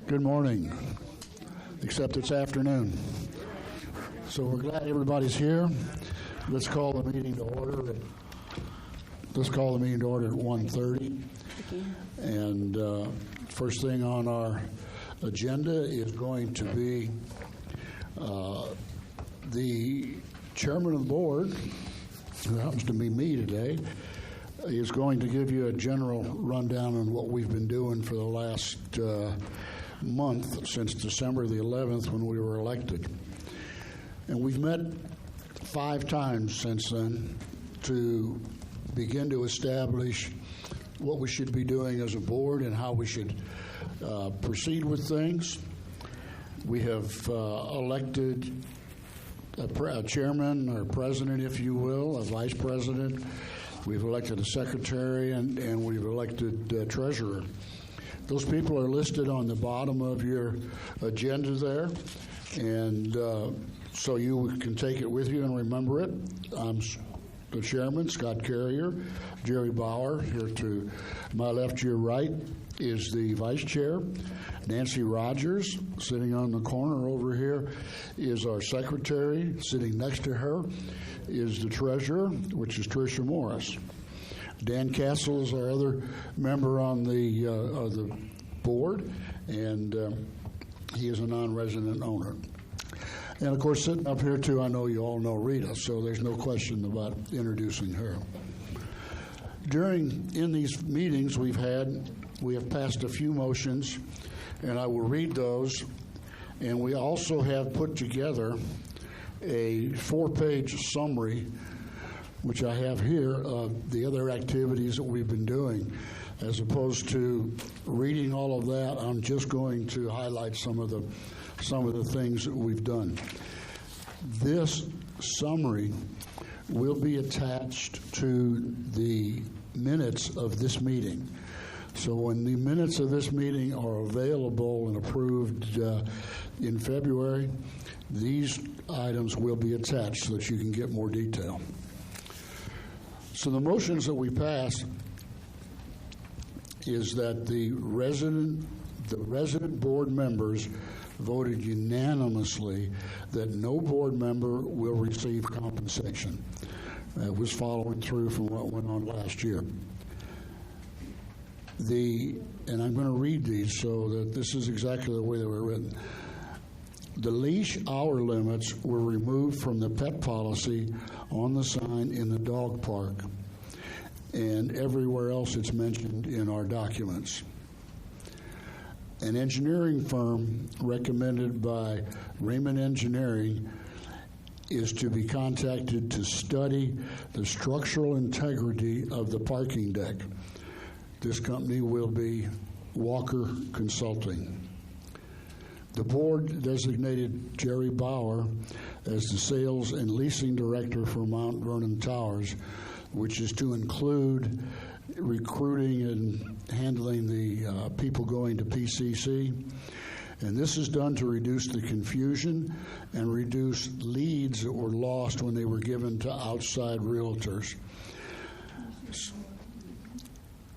Good morning, except it's afternoon. So we're glad everybody's here. Let's call the meeting to order. Let's call the meeting to order at 1:30. And first thing on our agenda is going to be the chairman of the board, who happens to be me today, is going to give you a general rundown on what we've been doing for the last month, since December the 11th when we were elected. And we've met 5 times since then to begin to establish what we should be doing as a board and how we should proceed with things. We have elected a chairman or president, if you will, a vice president. We've elected a secretary, and we've elected a treasurer. Those people are listed on the bottom of your agenda there, and so you can take it with you and remember it. I'm the chairman, Scott Carrier. Jerry Bauer, here to my left, your right, is the vice chair. Nancy Rogers, sitting on the corner over here, is our secretary. Sitting next to her is the treasurer, which is Tricia Morris. Dan Castle is our other member on the board, and he is a non-resident owner. And, of course, sitting up here, too, I know you all know Rita, so there's no question about introducing her. In these meetings we have passed a few motions, and I will read those. And we also have put together a 4-page summary, which I have here, of the other activities that we've been doing. As opposed to reading all of that, I'm just going to highlight some of the things that we've done. This summary will be attached to the minutes of this meeting. So when the minutes of this meeting are available and approved in February, these items will be attached so that you can get more detail. So the motions that we passed is that the resident board members voted unanimously that no board member will receive compensation. It was following through from what went on last year. And I'm going to read these so that this is exactly the way they were written. The leash hour limits were removed from the pet policy on the sign in the dog park, and everywhere else it's mentioned in our documents. An engineering firm recommended by Raymond Engineering is to be contacted to study the structural integrity of the parking deck. This company will be Walker Consulting. The board designated Jerry Bauer as the sales and leasing director for Mount Vernon Towers, which is to include recruiting and handling the people going to PCC. And this is done to reduce the confusion and reduce leads that were lost when they were given to outside realtors.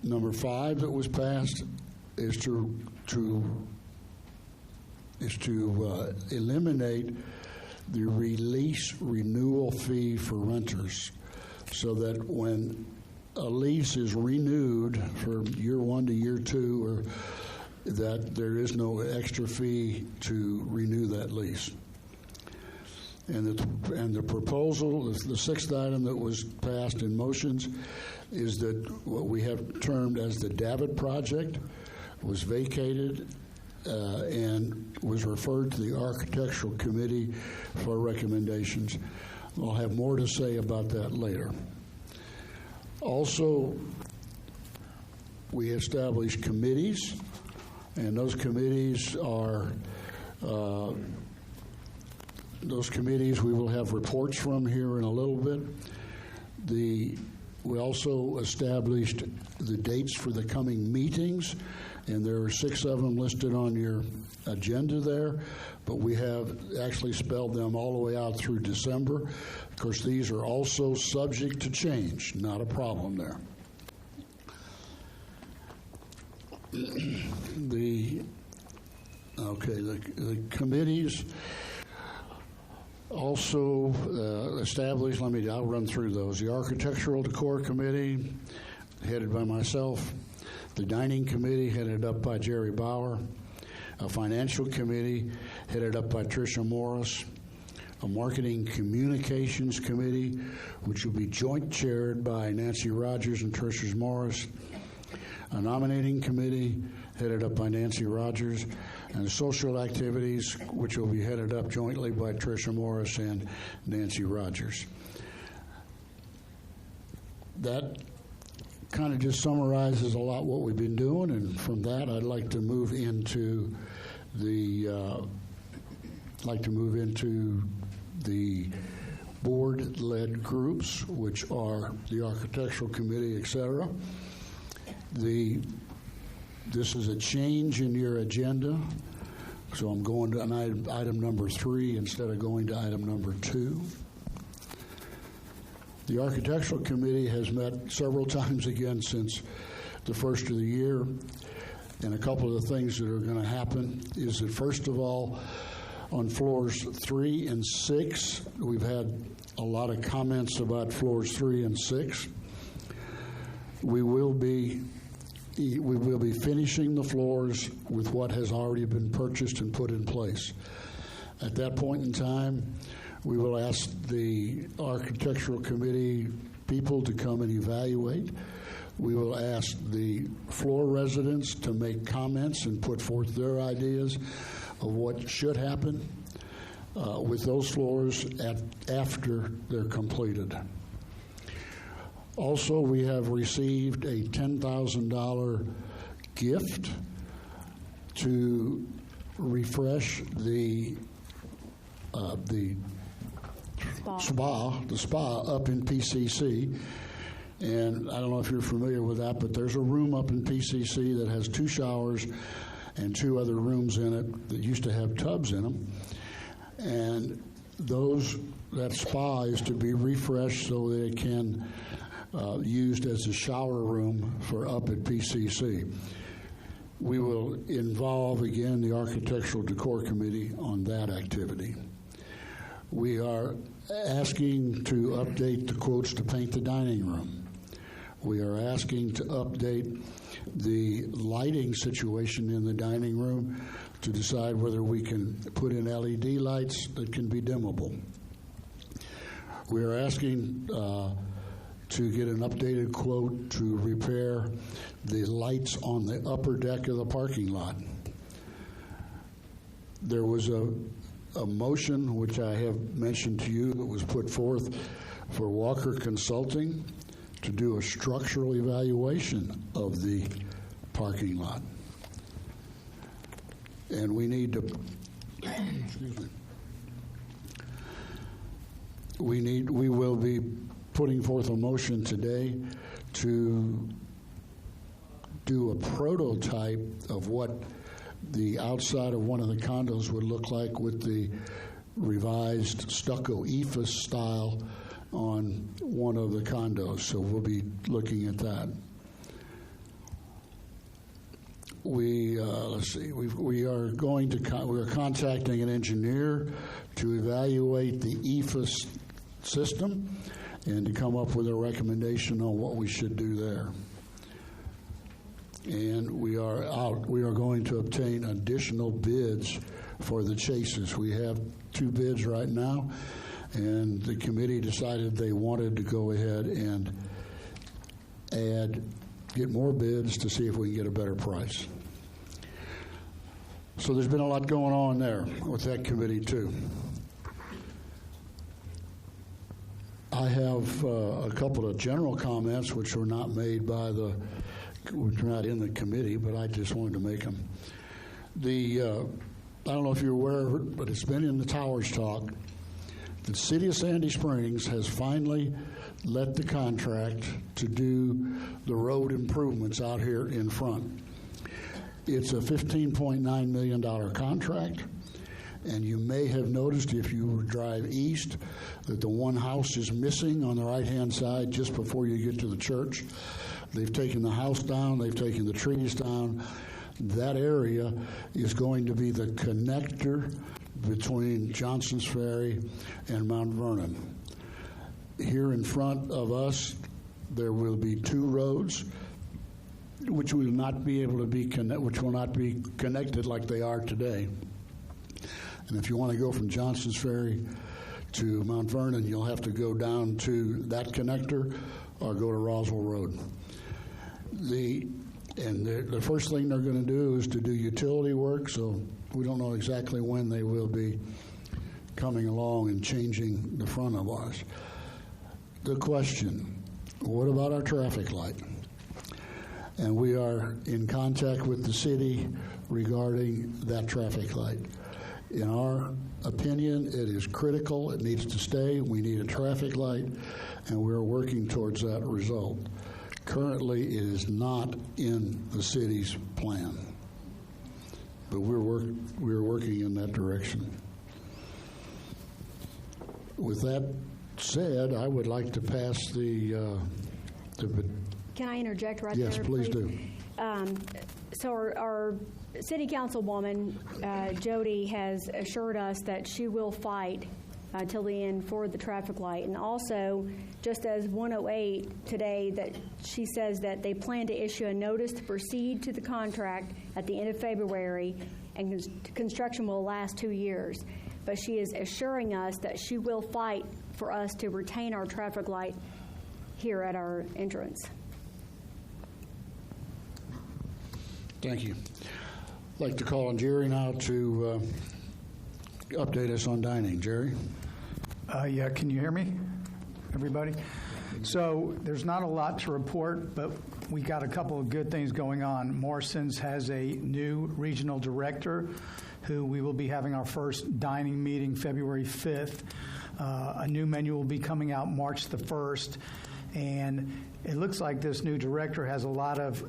Number 5 that was passed is to eliminate the release renewal fee for renters, so that when a lease is renewed from year 1 to year 2, or that there is no extra fee to renew that lease. And the proposal, the 6th item that was passed in motions, is that what we have termed as the Davitt Project was vacated and was referred to the Architectural Committee for recommendations. I'll have more to say about that later. Also, we established committees, and those committees we will have reports from here in a little bit. We also established the dates for the coming meetings, and there are 6 of them listed on your agenda there, but we have actually spelled them all the way out through December. Of course, these are also subject to change, not a problem there. The committees also established, I'll run through those. The Architectural Decor Committee, headed by myself. The Dining Committee, headed up by Jerry Bauer. A Financial Committee, headed up by Tricia Morris. A Marketing Communications Committee, which will be joint chaired by Nancy Rogers and Tricia Morris. A Nominating Committee, headed up by Nancy Rogers. And Social Activities, which will be headed up jointly by Tricia Morris and Nancy Rogers. That kind of just summarizes a lot what we've been doing, and from that I'd like to move into the board-led groups, which are the Architectural Committee, etc. This is a change in your agenda, so I'm going to item number 3 instead of going to item number 2. The Architectural Committee has met several times again since the first of the year, and a couple of the things that are going to happen is that, first of all, on floors 3 and 6, we've had a lot of comments about floors 3 and 6. We will be finishing the floors with what has already been purchased and put in place. At that point in time, we will ask the Architectural Committee people to come and evaluate. We will ask the floor residents to make comments and put forth their ideas of what should happen with those floors after they're completed. Also, we have received a $10,000 gift to refresh the spa up in PCC. And I don't know if you're familiar with that, but there's a room up in PCC that has 2 showers and 2 other rooms in it that used to have tubs in them. And that spa is to be refreshed so that it can used as a shower room for up at PCC. We will involve, again, the Architectural Decor Committee on that activity. We are asking to update the quotes to paint the dining room. We are asking to update the lighting situation in the dining room to decide whether we can put in LED lights that can be dimmable. We are asking to get an updated quote to repair the lights on the upper deck of the parking lot. There was a motion, which I have mentioned to you, that was put forth for Walker Consulting to do a structural evaluation of the parking lot. And we need to, excuse me, we will be putting forth a motion today to do a prototype of what the outside of one of the condos would look like with the revised stucco EFIS style on one of the condos. So we'll be looking at that. We are contacting an engineer to evaluate the EFIS system and to come up with a recommendation on what we should do there. And we are going to obtain additional bids for the chases. We have 2 bids right now, and the committee decided they wanted to go ahead and get more bids to see if we can get a better price. So there's been a lot going on there with that committee too. I have a couple of general comments which were not made which are not in the committee, but I just wanted to make them. I don't know if you're aware of it, but it's been in the Towers talk. The city of Sandy Springs has finally let the contract to do the road improvements out here in front. It's a $15.9 million contract. And you may have noticed if you drive east that the one house is missing on the right-hand side just before you get to the church. They've taken the house down. They've taken the trees down. That area is going to be the connector between Johnson's Ferry and Mount Vernon. Here in front of us, there will be 2 roads, which will not be able to be which will not be connected like they are today. And if you want to go from Johnson's Ferry to Mount Vernon, you'll have to go down to that connector or go to Roswell Road. The first thing they're going to do is to do utility work, so we don't know exactly when they will be coming along and changing the front of ours. The question, what about our traffic light? And we are in contact with the city regarding that traffic light. In our opinion, it is critical. It needs to stay. We need a traffic light, and we're working towards that result. Currently, it is not in the city's plan, but we're working in that direction. With that said, I would like to pass the Can I interject right yes, there? Yes, please do. So our city councilwoman, Jody, has assured us that she will fight till the end for the traffic light. And also, just as 108 today, that she says that they plan to issue a notice to proceed to the contract at the end of February, and construction will last 2 years. But she is assuring us that she will fight for us to retain our traffic light here at our entrance. Thank you. I'd like to call on Jerry now to update us on dining. Jerry? Yeah, can you hear me, everybody? So there's not a lot to report, but we got a couple of good things going on. Morrison's has a new regional director who we will be having our first dining meeting February 5th. A new menu will be coming out March the 1st, and it looks like this new director has a lot of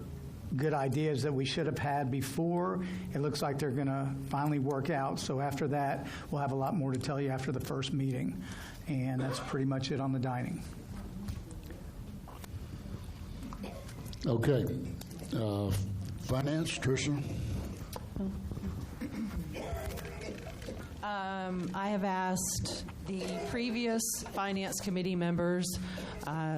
good ideas that we should have had before. It looks like they're going to finally work out. So after that, we'll have a lot more to tell you after the first meeting. And that's pretty much it on the dining. Okay. Finance, Tricia? I have asked the previous Finance Committee members,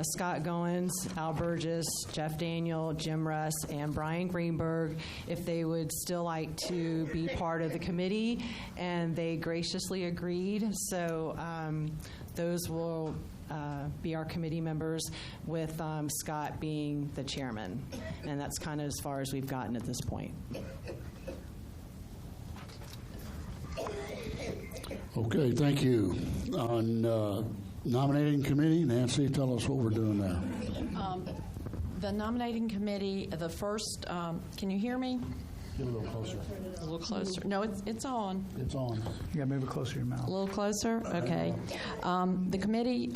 Scott Goins, Al Burgess, Jeff Daniel, Jim Russ, and Brian Greenberg, if they would still like to be part of the committee, and they graciously agreed. So those will be our committee members, with Scott being the chairman. And that's kind of as far as we've gotten at this point. Okay, thank you. On nominating committee, Nancy, tell us what we're doing there. The nominating committee, the first, can you hear me? Get a little closer. A little closer. No, it's on. It's on. You got to move it closer to your mouth. A little closer? Okay. The committee,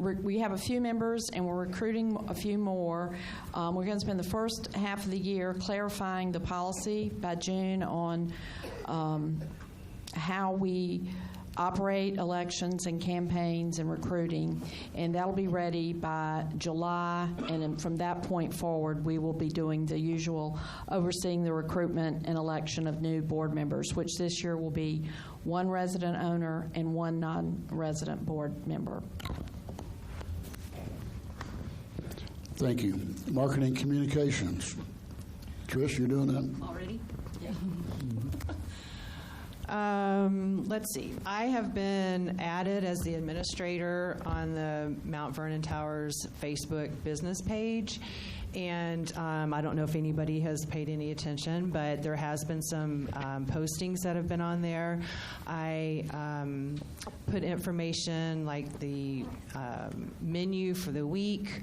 we have a few members, and we're recruiting a few more. We're going to spend the first half of the year clarifying the policy by June on how we operate elections and campaigns and recruiting, and that'll be ready by July, and then from that point forward we will be doing the usual overseeing the recruitment and election of new board members, which this year will be one resident owner and one non-resident board member. Thank you. Marketing communications. Trish, you're doing that? Already? Yeah. Let's see. I have been added as the administrator on the Mount Vernon Towers Facebook business page. And I don't know if anybody has paid any attention, but there has been some postings that have been on there. I put information like the menu for the week,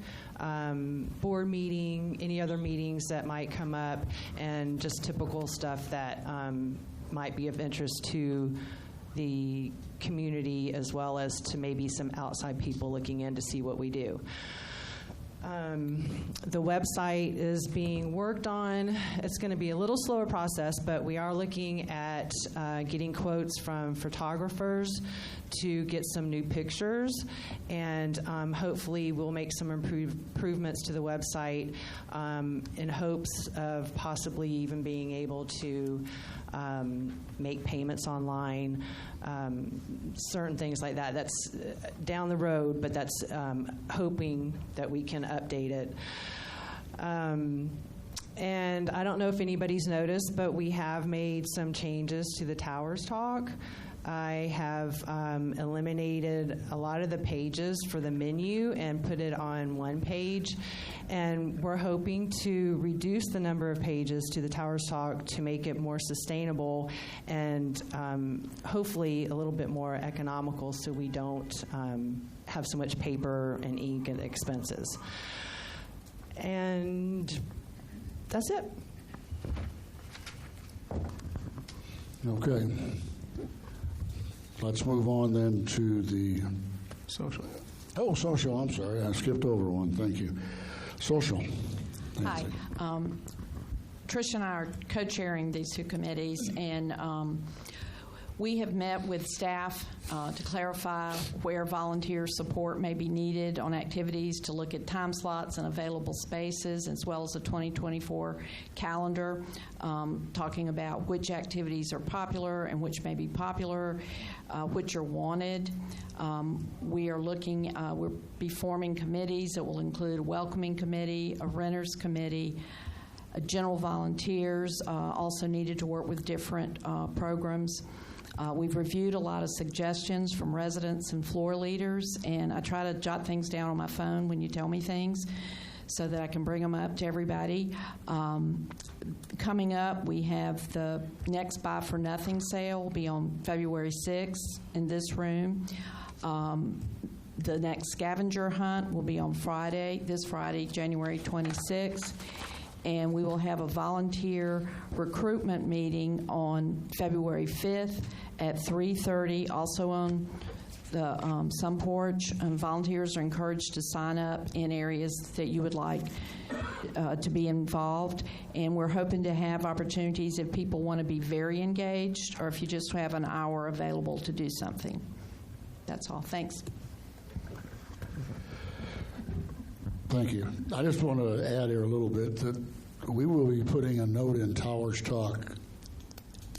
board meeting, any other meetings that might come up, and just typical stuff that might be of interest to the community, as well as to maybe some outside people looking in to see what we do. The website is being worked on. It's going to be a little slower process, but we are looking at getting quotes from photographers to get some new pictures, and hopefully we'll make some improvements to the website in hopes of possibly even being able to make payments online, certain things like that. That's down the road, but that's hoping that we can update it. And I don't know if anybody's noticed, but we have made some changes to the Towers Talk. I have eliminated a lot of the pages for the menu and put it on one page. And we're hoping to reduce the number of pages to the Towers Talk to make it more sustainable and hopefully a little bit more economical so we don't have so much paper and ink and expenses. And that's it. Okay. Let's move on then to the Social. Oh, social, I'm sorry. I skipped over one. Thank you. Social. Hi. Trish and I are co-chairing these two committees, and we have met with staff to clarify where volunteer support may be needed on activities, to look at time slots and available spaces, as well as the 2024 calendar, talking about which activities are popular and which may be popular, which are wanted. We are looking, we'll be forming committees that will include a welcoming committee, a renters committee, general volunteers, also needed to work with different programs. We've reviewed a lot of suggestions from residents and floor leaders, and I try to jot things down on my phone when you tell me things so that I can bring them up to everybody. Coming up, we have the next Buy for Nothing sale will be on February 6th in this room. The next scavenger hunt will be on this Friday, January 26th. And we will have a volunteer recruitment meeting on February 5th at 3:30, also on the Sun Porch. Volunteers are encouraged to sign up in areas that you would like to be involved. And we're hoping to have opportunities if people want to be very engaged or if you just have an hour available to do something. That's all. Thanks. Thank you. I just want to add here a little bit that we will be putting a note in Towers Talk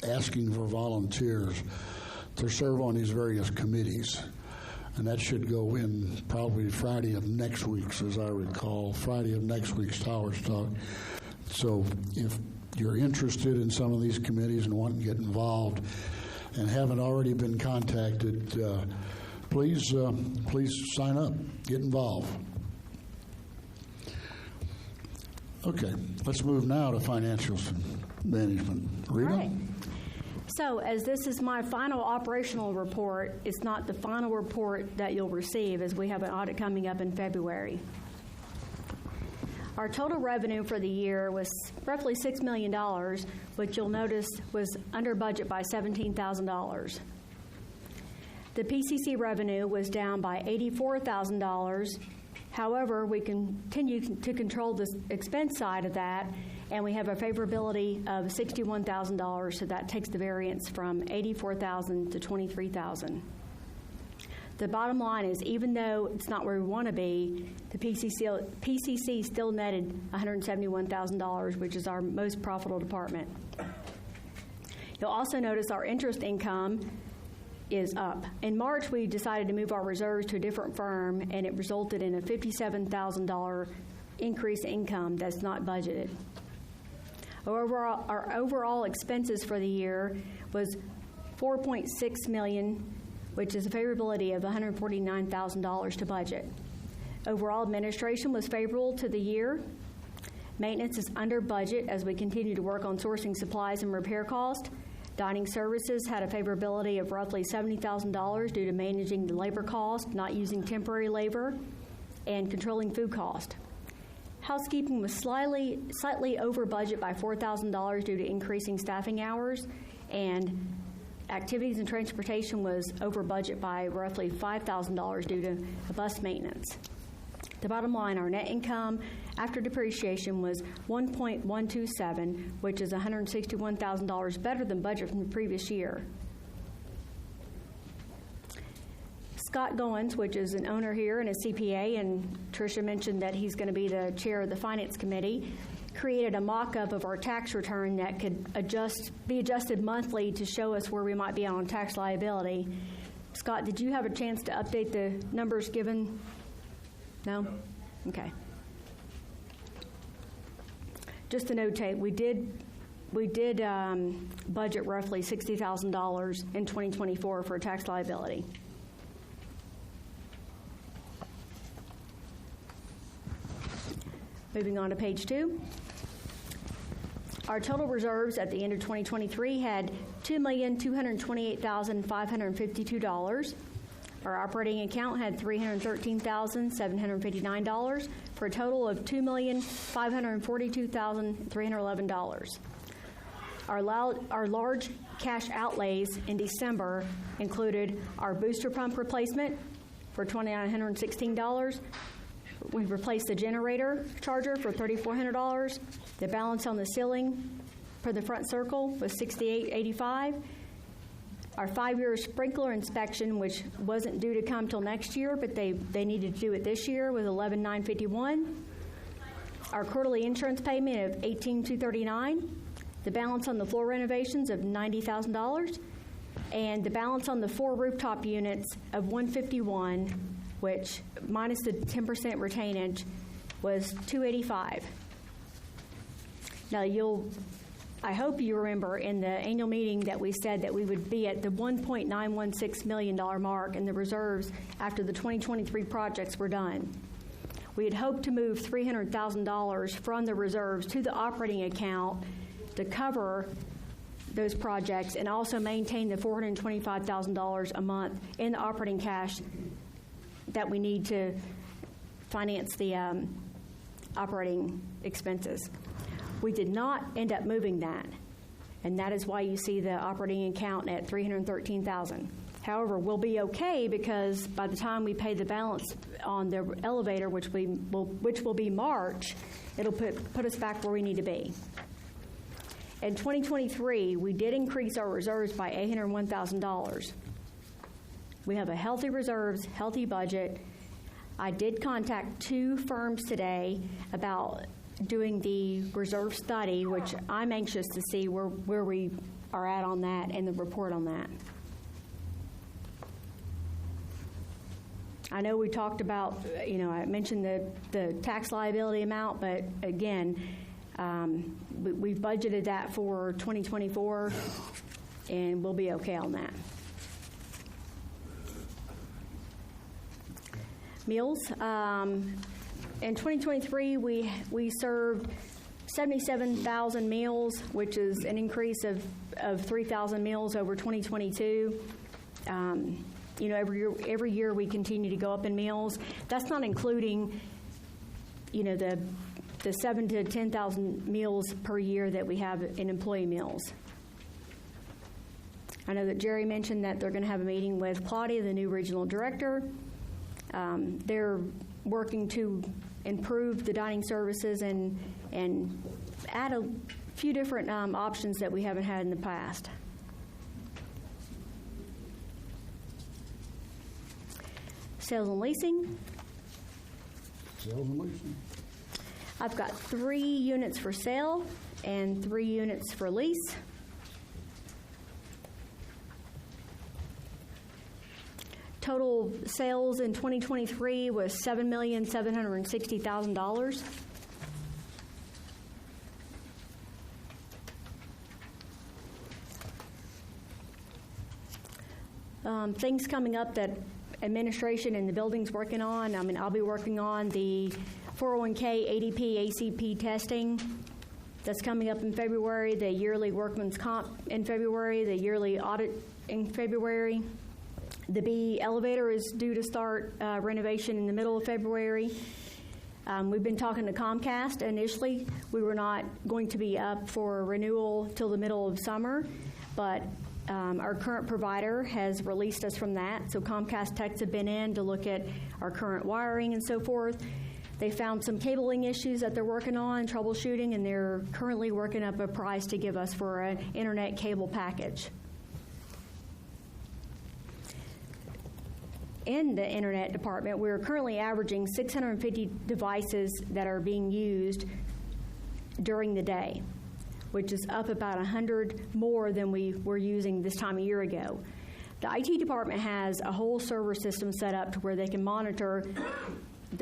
asking for volunteers to serve on these various committees. And that should go in probably Friday of next week's, as I recall, Friday of next week's Towers Talk. So if you're interested in some of these committees and want to get involved and haven't already been contacted, please sign up, get involved. Okay, let's move now to financials and management. Rita? All right. So as this is my final operational report, it's not the final report that you'll receive as we have an audit coming up in February. Our total revenue for the year was roughly $6 million, which you'll notice was under budget by $17,000. The PCC revenue was down by $84,000. However, we continue to control the expense side of that, and we have a favorability of $61,000, so that takes the variance from $84,000 to $23,000. The bottom line is, even though it's not where we want to be, the PCC still netted $171,000, which is our most profitable department. You'll also notice our interest income is up. In March, we decided to move our reserves to a different firm, and it resulted in a $57,000 increase in income that's not budgeted. Our overall expenses for the year was $4.6 million, which is a favorability of $149,000 to budget. Overall administration was favorable to the year. Maintenance is under budget as we continue to work on sourcing supplies and repair costs. Dining services had a favorability of roughly $70,000 due to managing the labor cost, not using temporary labor, and controlling food cost. Housekeeping was slightly over budget by $4,000 due to increasing staffing hours, and activities and transportation was over budget by roughly $5,000 due to bus maintenance. The bottom line, our net income after depreciation was $1.127, which is $161,000 better than budget from the previous year. Scott Goins, which is an owner here and a CPA, and Tricia mentioned that he's going to be the chair of the Finance Committee, created a mock-up of our tax return that could be adjusted monthly to show us where we might be on tax liability. Scott, did you have a chance to update the numbers given? No? Okay. Just to notate, we did budget roughly $60,000 in 2024 for tax liability. Moving on to page 2. Our total reserves at the end of 2023 had $2,228,552. Our operating account had $313,759 for a total of $2,542,311. Our large cash outlays in December included our booster pump replacement for $2,916. We replaced the generator charger for $3,400. The balance on the ceiling for the front circle was $68.85. Our 5-year sprinkler inspection, which wasn't due to come till next year, but they needed to do it this year, was $11,951. Our quarterly insurance payment of $18,239. The balance on the floor renovations of $90,000, and the balance on the 4 rooftop units of $151, which minus the 10% retainage was $285. Now I hope you remember in the annual meeting that we said that we would be at the $1.916 million mark in the reserves after the 2023 projects were done. We had hoped to move $300,000 from the reserves to the operating account to cover those projects and also maintain the $425,000 a month in the operating cash that we need to finance the operating expenses. We did not end up moving that, and that is why you see the operating account at $313,000. However, we'll be okay because by the time we pay the balance on the elevator, which will be March, it'll put us back where we need to be. In 2023, we did increase our reserves by $801,000. We have a healthy reserves, healthy budget. I did contact 2 firms today about doing the reserve study, which I'm anxious to see where we are at on that and the report on that. I know we talked about, I mentioned the tax liability amount, but again, we've budgeted that for 2024, and we'll be okay on that. Meals. In 2023, we served 77,000 meals, which is an increase of 3,000 meals over 2022. Every year we continue to go up in meals. That's not including, the 7,000 to 10,000 meals per year that we have in employee meals. I know that Jerry mentioned that they're going to have a meeting with Claudia, the new regional director. They're working to improve the dining services and add a few different options that we haven't had in the past. Sales and leasing. Sales and leasing. I've got 3 units for sale and 3 units for lease. Total sales in 2023 was $7,760,000. Things coming up that administration and the building's working on. I'll be working on the 401k, ADP, ACP testing. That's coming up in February. The yearly workman's comp in February. The yearly audit in February. The B elevator is due to start renovation in the middle of February. We've been talking to Comcast. Initially, we were not going to be up for renewal till the middle of summer, but our current provider has released us from that. So Comcast techs have been in to look at our current wiring and so forth. They found some cabling issues that they're working on, troubleshooting, and they're currently working up a price to give us for an internet cable package. In the internet department, we're currently averaging 650 devices that are being used during the day, which is up about 100 more than we were using this time a year ago. The IT department has a whole server system set up to where they can monitor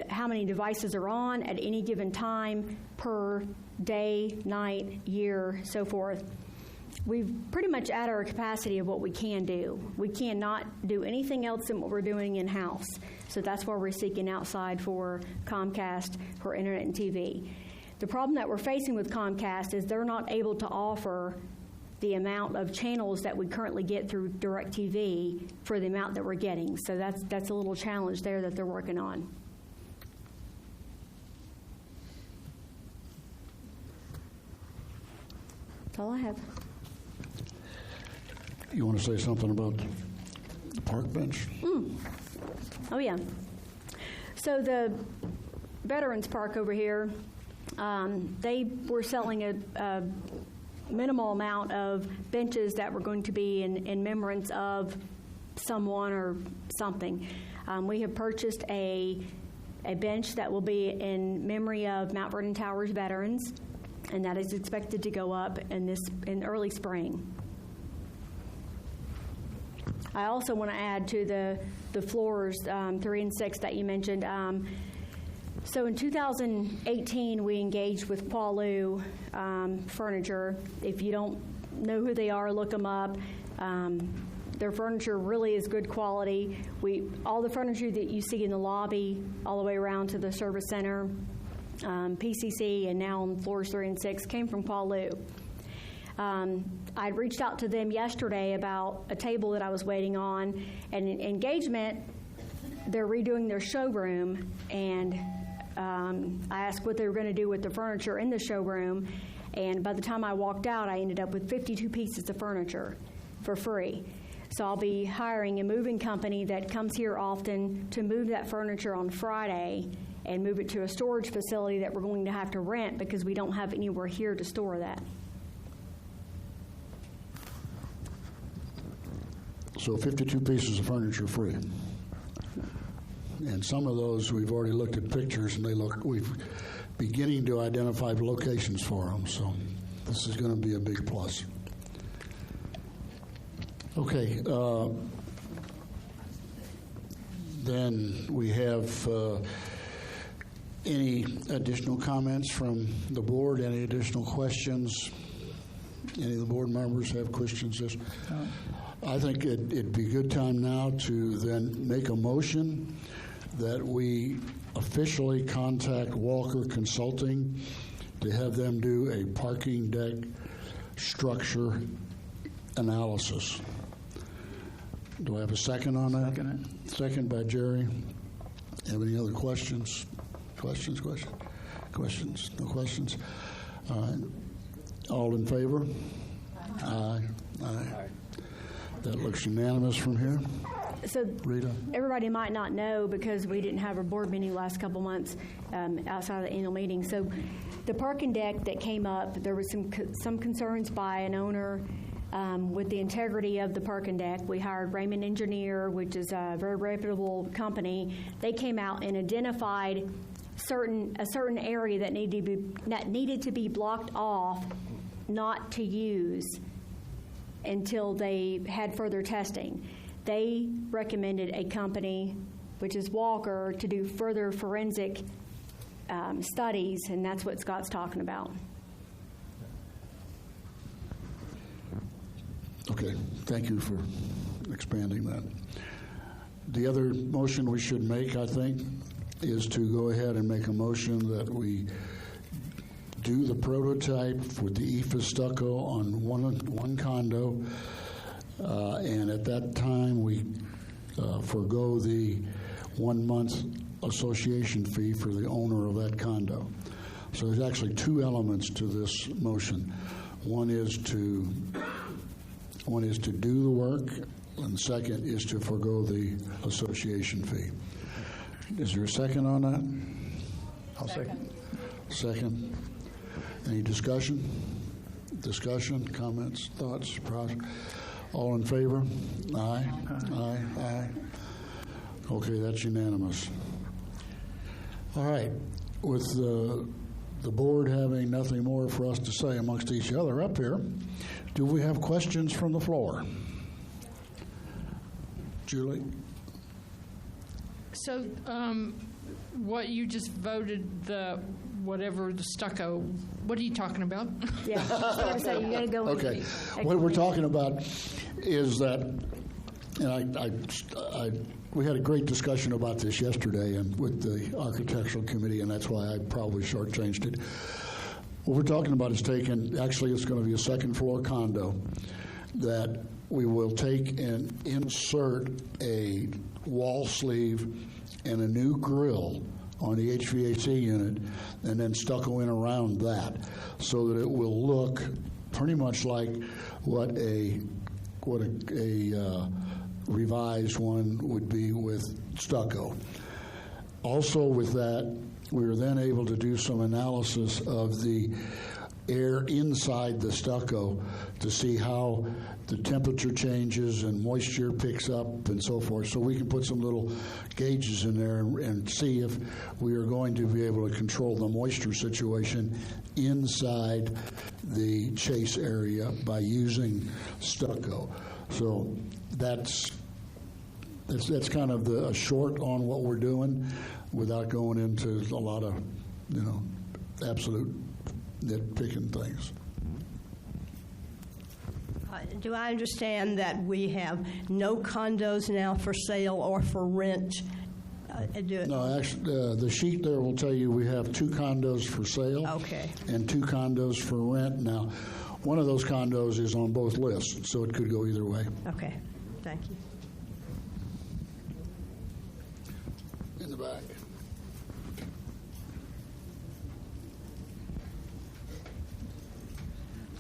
how many devices are on at any given time per day, night, year, so forth. We've pretty much at our capacity of what we can do. We cannot do anything else than what we're doing in-house. So that's why we're seeking outside for Comcast, for internet and TV. The problem that we're facing with Comcast is they're not able to offer the amount of channels that we currently get through DirecTV for the amount that we're getting. So that's a little challenge there that they're working on. That's all I have. You want to say something about the park bench? Oh, yeah. So the Veterans Park over here, they were selling a minimal amount of benches that were going to be in remembrance of someone or something. We have purchased a bench that will be in memory of Mount Vernon Towers veterans, and that is expected to go up in early spring. I also want to add to the floors 3 and 6 that you mentioned. So in 2018, we engaged with Paulu Furniture. If you don't know who they are, look them up. Their furniture really is good quality. All the furniture that you see in the lobby, all the way around to the service center, PCC, and now on floors 3 and 6, came from Paulu. I reached out to them yesterday about a table that I was waiting on, and in engagement, they're redoing their showroom, and I asked what they were going to do with the furniture in the showroom, and by the time I walked out, I ended up with 52 pieces of furniture for free. So I'll be hiring a moving company that comes here often to move that furniture on Friday and move it to a storage facility that we're going to have to rent because we don't have anywhere here to store that. So 52 pieces of furniture free. And some of those, we've already looked at pictures, and we're beginning to identify locations for them. So this is going to be a big plus. Okay. Then we have any additional comments from the board? Any additional questions? Any of the board members have questions? I think it'd be a good time now to then make a motion that we officially contact Walker Consulting to have them do a parking deck structure analysis. Do I have a second on that? Second by Jerry. Have any other questions? Questions? No questions? All right. All in favor? Aye. That looks unanimous from here. So Rita? Everybody might not know because we didn't have a board meeting last couple months outside of the annual meeting. So the parking deck that came up, there was some concerns by an owner with the integrity of the parking deck. We hired Raymond Engineer, which is a very reputable company. They came out and identified a certain area that needed to be blocked off, not to use until they had further testing. They recommended a company, which is Walker, to do further forensic studies, and that's what Scott's talking about. Okay, thank you for expanding that. The other motion we should make, I think, is to go ahead and make a motion that we do the prototype with the EFA stucco on one condo, and at that time we forego the 1 month association fee for the owner of that condo. So there's actually two elements to this motion. One is to do the work, and the second is to forego the association fee. Is there a second on that? I'll second. Second. Any discussion? Discussion, comments, thoughts? All in favor? Aye. Aye. Aye. Okay, that's unanimous. All right. With the board having nothing more for us to say amongst each other up here, do we have questions from the floor? Julie? So, what you just voted, the stucco, what are you talking about? Yeah, so you got to go. Okay. What we're talking about is that, and we had a great discussion about this yesterday and with the architectural committee, and that's why I probably shortchanged it. What we're talking about is actually it's going to be a second floor condo that we will take and insert a wall sleeve and a new grill on the HVAC unit, and then stucco in around that, so that it will look pretty much like what a revised one would be with stucco. Also with that, we were then able to do some analysis of the air inside the stucco to see how the temperature changes and moisture picks up and so forth. So we can put some little gauges in there and see if we are going to be able to control the moisture situation inside the chase area by using stucco. So that's kind of a short on what we're doing without going into a lot of, absolute nitpicking things. Do I understand that we have no condos now for sale or for rent? No, actually, the sheet there will tell you we have 2 condos for sale. Okay. And 2 condos for rent. Now, one of those condos is on both lists, so it could go either way. Okay. Thank you. In the back.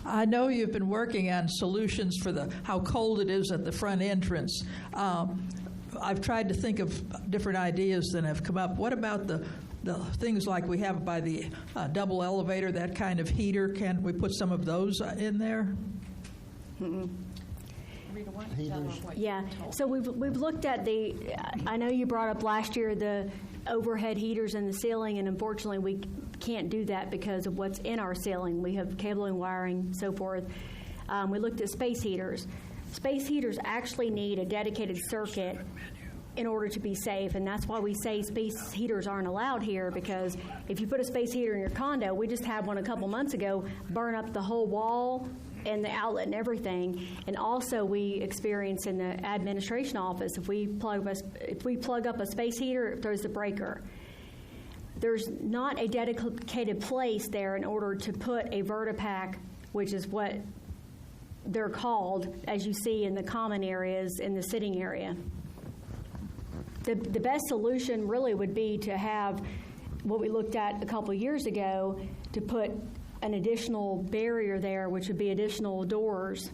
I know you've been working on solutions for how cold it is at the front entrance. I've tried to think of different ideas that have come up. What about the things like we have by the double elevator, that kind of heater? Can we put some of those in there? Mm-hmm. Yeah, so we've looked at I know you brought up last year the overhead heaters in the ceiling, and unfortunately we can't do that because of what's in our ceiling. We have cabling, wiring, so forth. We looked at space heaters. Space heaters actually need a dedicated circuit in order to be safe, and that's why we say space heaters aren't allowed here, because if you put a space heater in your condo, we just had one a couple months ago burn up the whole wall and the outlet and everything. And also we experience in the administration office, if we plug up a space heater, it throws the breaker. There's not a dedicated place there in order to put a Vertipack, which is what they're called, as you see in the common areas in the sitting area. The best solution really would be to have what we looked at a couple years ago, to put an additional barrier there, which would be additional doors.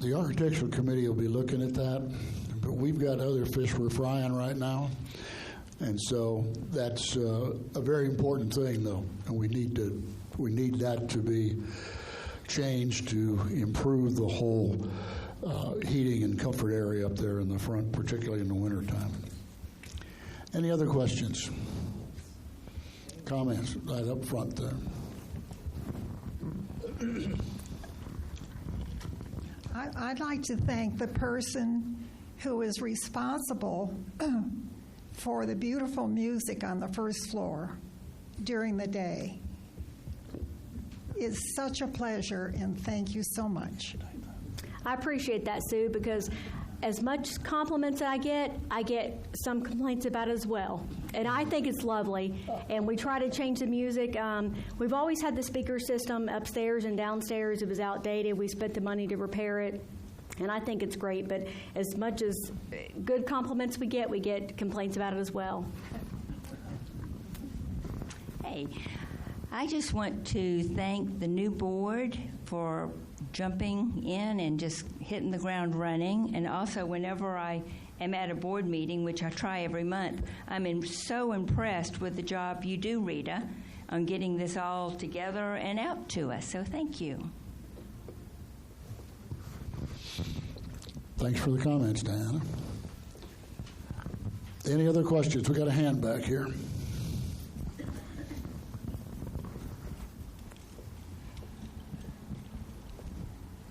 The architectural committee will be looking at that, but we've got other fish we're frying right now, and so that's a very important thing, though, and we need that to be changed to improve the whole heating and comfort area up there in the front, particularly in the wintertime. Any other questions? Comments right up front there. I'd like to thank the person who is responsible for the beautiful music on the first floor during the day. It's such a pleasure, and thank you so much. I appreciate that, Sue, because as much compliments I get some complaints about it as well. And I think it's lovely. And we try to change the music. We've always had the speaker system upstairs and downstairs. It was outdated. We spent the money to repair it. And I think it's great. But as much as good compliments we get complaints about it as well. Hey, I just want to thank the new board for jumping in and just hitting the ground running. And also, whenever I am at a board meeting, which I try every month, I'm so impressed with the job you do, Rita, on getting this all together and out to us. So thank you. Thanks for the comments, Diana. Any other questions? We got a hand back here.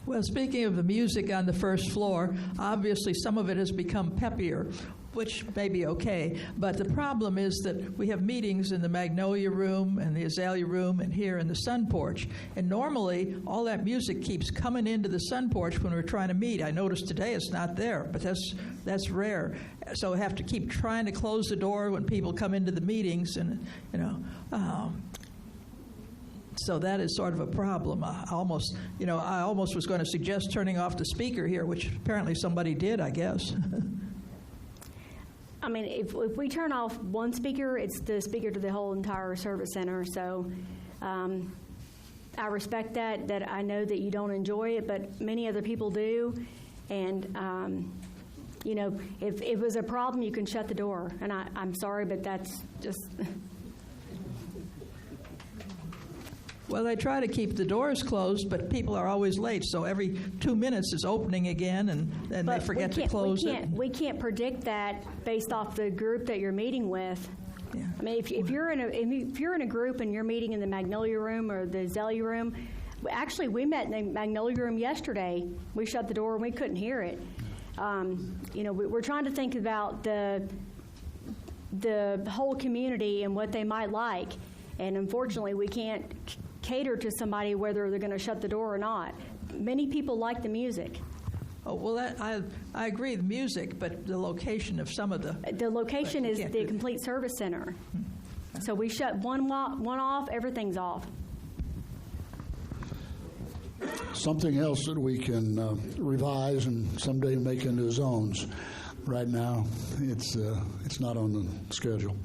Well, speaking of the music on the first floor, obviously some of it has become peppier, which may be okay. But the problem is that we have meetings in the Magnolia Room and the Azalea Room and here in the Sun Porch. And normally, all that music keeps coming into the Sun Porch when we're trying to meet. I noticed today it's not there, but that's rare. So we have to keep trying to close the door when people come into the meetings, and so that is sort of a problem. I almost was going to suggest turning off the speaker here, which apparently somebody did, I guess. I mean, if we turn off one speaker, it's the speaker to the whole entire service center. So I respect that I know that you don't enjoy it, but many other people do. And, if it was a problem, you can shut the door. And I'm sorry, but that's just... Well, they try to keep the doors closed, but people are always late. So every 2 minutes it's opening again, and they forget to close it. We can't predict that based off the group that you're meeting with. Yeah. I mean, if you're in a group and you're meeting in the Magnolia Room or the Azalea Room, actually we met in the Magnolia Room yesterday. We shut the door and we couldn't hear it. We're trying to think about the whole community and what they might like, and unfortunately we can't cater to somebody whether they're going to shut the door or not. Many people like the music. Oh, well, I agree, the music, but the location of some of the location is the complete service center. So we shut one off, everything's off. Something else that we can revise and someday make into zones. Right now, it's not on the schedule.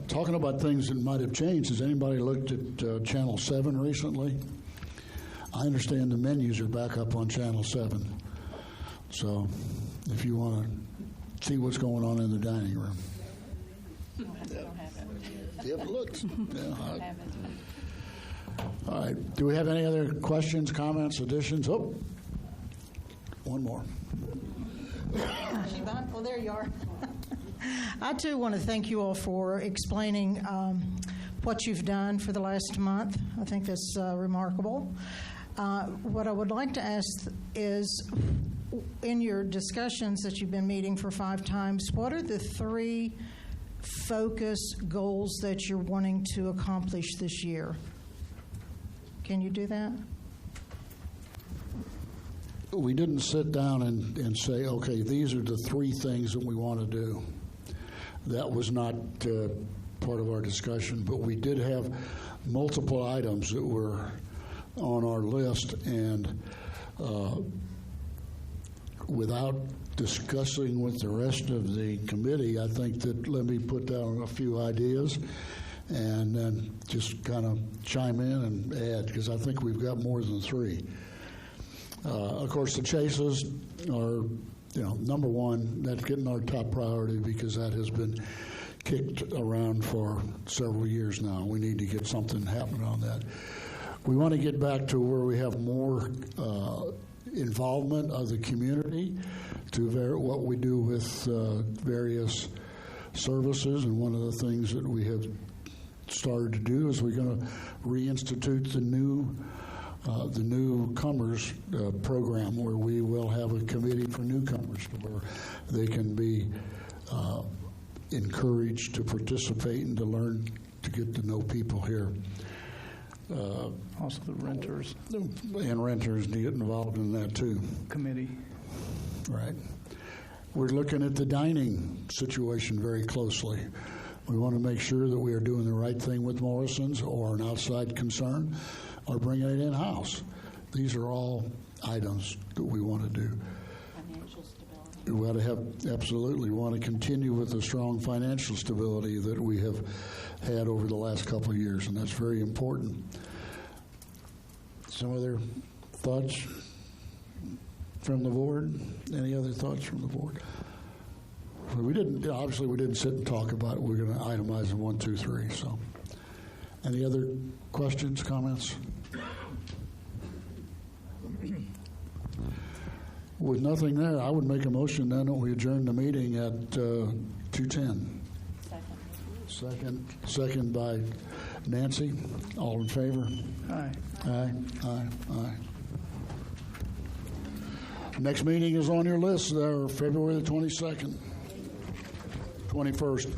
Talking about things that might have changed, has anybody looked at Channel 7 recently? I understand the menus are back up on Channel 7. So if you want to see what's going on in the dining room. You haven't looked. Yeah, all right. Do we have any other questions, comments, additions? Oh, one more. Well, there you are. I, too, want to thank you all for explaining what you've done for the last month. I think that's remarkable. What I would like to ask is, in your discussions that you've been meeting for 5 times, what are the 3 focus goals that you're wanting to accomplish this year? Can you do that? We didn't sit down and say, okay, these are the 3 things that we want to do. That was not part of our discussion, but we did have multiple items that were on our list, and without discussing with the rest of the committee, I think that let me put down a few ideas and then just kind of chime in and add, because I think we've got more than 3. Of course, the chases are, number one. That's getting our top priority because that has been kicked around for several years now. We need to get something happening on that. We want to get back to where we have more involvement of the community to what we do with various services. And one of the things that we have started to do is we're going to reinstitute the newcomers program, where we will have a committee for newcomers where they can be encouraged to participate and to learn to get to know people here. Also the renters. And renters to get involved in that too. Committee. Right. We're looking at the dining situation very closely. We want to make sure that we are doing the right thing with Morrison's or an outside concern, or bringing it in-house. These are all items that we want to do. Financial stability. We want to have, absolutely, we want to continue with the strong financial stability that we have had over the last couple of years, and that's very important. Some other thoughts? from the board? Any other thoughts from the board? Well, we didn't sit and talk about it. We're going to itemize them 1, 2, 3. So, any other questions, comments? With nothing there, I would make a motion then that we adjourn the meeting at 2:10. Second by Nancy. All in favor? Aye. Aye. Next meeting is on your list there, February the 22nd, 21st.